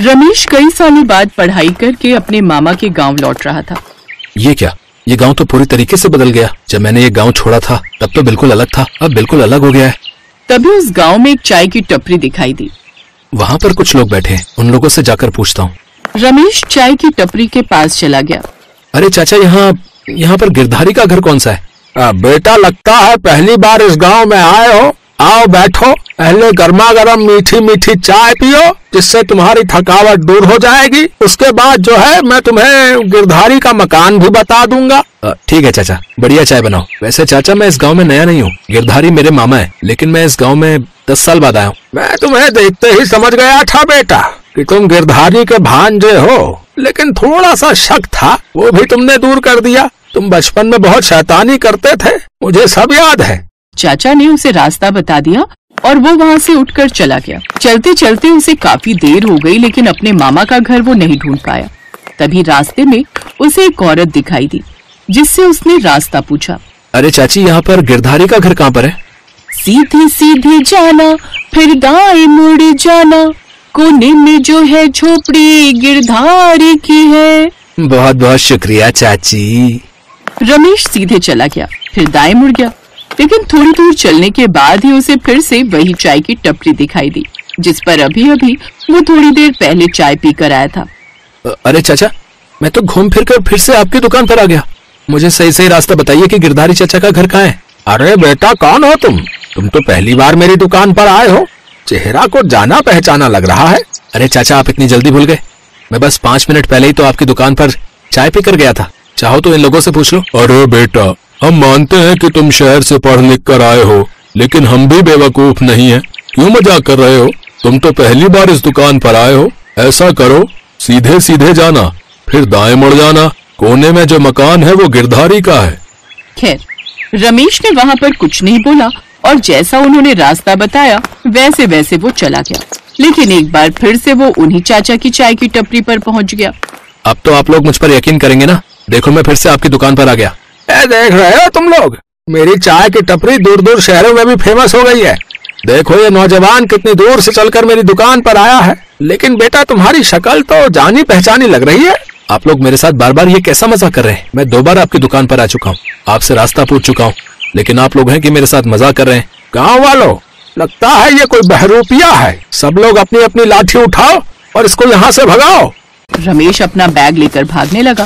रमेश कई सालों बाद पढ़ाई करके अपने मामा के गांव लौट रहा था। ये क्या? ये गांव तो पूरी तरीके से बदल गया। जब मैंने ये गांव छोड़ा था तब तो बिल्कुल अलग था, अब बिल्कुल अलग हो गया है। तभी उस गांव में एक चाय की टपरी दिखाई दी। वहाँ पर कुछ लोग बैठे हैं, उन लोगों से जाकर पूछता हूँ। रमेश चाय की टपरी के पास चला गया। अरे चाचा, यहाँ पर गिरधारी का घर कौन सा है? बेटा, लगता है पहली बार इस गांव में आए हो। आओ बैठो, पहले गर्मा गर्म मीठी मीठी चाय पियो, जिससे तुम्हारी थकावट दूर हो जाएगी। उसके बाद जो है मैं तुम्हें गिरधारी का मकान भी बता दूंगा। ठीक है चाचा, बढ़िया चाय बनाओ। वैसे चाचा, मैं इस गांव में नया नहीं हूँ, गिरधारी मेरे मामा है, लेकिन मैं इस गांव में 10 साल बाद आया हूँ। मैं तुम्हें देखते ही समझ गया था बेटा कि तुम गिरधारी के भांजे हो, लेकिन थोड़ा सा शक था, वो भी तुमने दूर कर दिया। तुम बचपन में बहुत शैतानी करते थे, मुझे सब याद है। चाचा ने उसे रास्ता बता दिया और वो वहाँ से उठकर चला गया। चलते चलते उसे काफी देर हो गई, लेकिन अपने मामा का घर वो नहीं ढूंढ पाया। तभी रास्ते में उसे एक औरत दिखाई दी, जिससे उसने रास्ता पूछा। अरे चाची, यहाँ पर गिरधारी का घर कहाँ पर है? सीधे सीधे जाना, फिर दाएं मुड़ जाना, कोने में जो है झोपड़ी गिरधारी की है। बहुत बहुत शुक्रिया चाची। रमेश सीधे चला गया, फिर दाएं मुड़ गया, लेकिन थोड़ी दूर चलने के बाद ही उसे फिर से वही चाय की टपरी दिखाई दी, जिस पर अभी अभी वो थोड़ी देर पहले चाय पीकर आया था। अरे चाचा, मैं तो घूम फिर कर फिर से आपकी दुकान पर आ गया। मुझे सही सही रास्ता बताइए कि गिरधारी चाचा का घर कहाँ है? अरे बेटा, कौन हो तुम तो पहली बार मेरी दुकान पर आए हो। चेहरा को जाना पहचाना लग रहा है। अरे चाचा, आप इतनी जल्दी भूल गए? मैं बस 5 मिनट पहले ही तो आपकी दुकान पर चाय पीकर गया था। चाहो तो इन लोगों से पूछ लो। अरे बेटा, हम मानते हैं कि तुम शहर से पढ़ लिख कर आए हो, लेकिन हम भी बेवकूफ नहीं हैं। क्यों मजाक कर रहे हो? तुम तो पहली बार इस दुकान पर आए हो। ऐसा करो, सीधे सीधे जाना, फिर दाएं मुड़ जाना, कोने में जो मकान है वो गिरधारी का है। खैर, रमेश ने वहाँ पर कुछ नहीं बोला और जैसा उन्होंने रास्ता बताया वैसे वैसे वो चला गया। लेकिन एक बार फिर से वो उन्हीं चाचा की चाय की टपरी पर पहुँच गया। अब तो आप लोग मुझ पर यकीन करेंगे ना? देखो, मैं फिर से आपकी दुकान पर आ गया। देख रहे हो तुम लोग, मेरी चाय की टपरी दूर दूर शहरों में भी फेमस हो गई है। देखो ये नौजवान कितनी दूर से चलकर मेरी दुकान पर आया है। लेकिन बेटा, तुम्हारी शक्ल तो जानी पहचानी लग रही है। आप लोग मेरे साथ बार बार ये कैसा मजाक कर रहे हैं? मैं 2 बार आपकी दुकान पर आ चुका हूँ, आपसे रास्ता पूछ चुका हूँ, लेकिन आप लोग हैं कि मेरे साथ मजाक कर रहे हैं। गाँव वालों, लगता है ये कोई बहरूपिया है। सब लोग अपनी अपनी लाठी उठाओ और इसको यहाँ से भगाओ। रमेश अपना बैग लेकर भागने लगा।